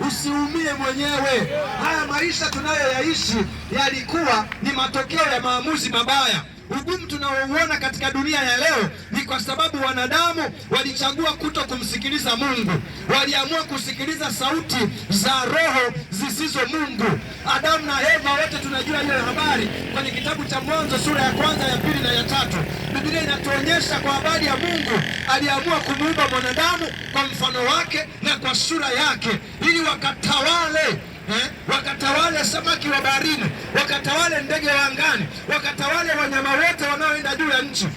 usiumie mwenyewe. Haya maisha tunayoyaishi yalikuwa ni matokeo ya maamuzi mabaya. Ugumu tunaouona katika dunia ya leo ni kwa sababu wanadamu walichagua kuto kumsikiliza Mungu. Waliamua kusikiliza sauti za roho zisizo Mungu. Adamu na Eva wote tunajua hiyo habari kwenye kitabu cha Mwanzo sura ya 1, ya 2 na ya 3. Biblia inatuonyesha kwa habari ya Mungu aliamua kumuumba mwanadamu kwa mfano wake na kwa sura yake ili wakatawale. Wakatawale samaki wa baharini, wakatawale ndege wa angani, wakatawale wanyama wote wanaoenda juu ya nchi.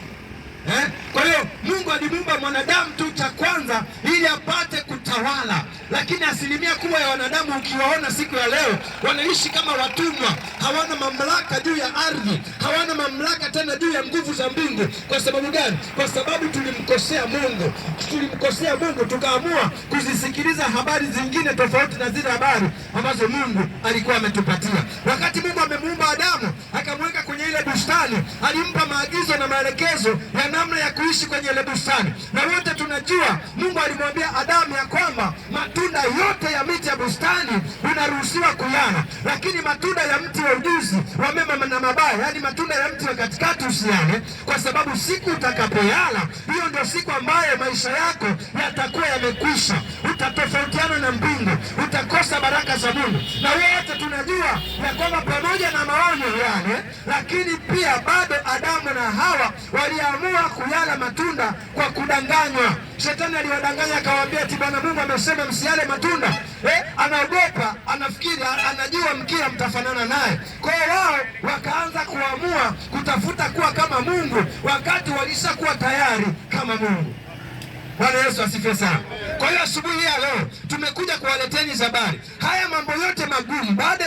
Kwa hiyo Mungu alimuumba mwanadamu tu cha kwanza ili apate kutawala, lakini asilimia kubwa ya wanadamu ukiwaona siku ya leo wanaishi kama watumwa. Hawana mamlaka juu ya ardhi, hawana mamlaka tena juu ya nguvu za mbingu. Kwa sababu gani? Kwa sababu tulimkosea Mungu. Tulimkosea Mungu tukaamua kuzisikiliza habari zingine tofauti na zile habari ambazo Mungu alikuwa ametupatia. Wakati Mungu amemuumba Adamu akamweka kwenye ile bustani, alimpa maagizo na maelekezo ya namna ya kuishi kwenye ile bustani. Na wote tunajua Mungu alimwambia Adamu ya kwamba matunda yote ya miti ya bustani unaruhusiwa kuyala, lakini matunda ya mti wa ujuzi wa mema na mabaya, yaani matunda ya mti wa katikati usiyale, kwa sababu siku utakapoyala, hiyo ndio siku ambayo maisha yako yatakuwa yamekwisha. Utatofautiana na mbingu, utakosa baraka za Mungu. Na wote tunajua ya kwamba pamoja na maonyo yale, lakini pia bado Adamu na Hawa waliamua kuyala matunda kwa kudanganywa. Shetani aliwadanganya akawaambia ati Bwana Mungu amesema msiale matunda. Anaogopa, anafikiri, anajua mkila mtafanana naye. Kwa hiyo wao wakaanza kuamua kutafuta kuwa kama Mungu wakati walishakuwa tayari kama Mungu. Bwana Yesu asifiwe sana. Kwa hiyo asubuhi ya leo tumekuja kuwaleteni habari. Haya mambo yote magumu baada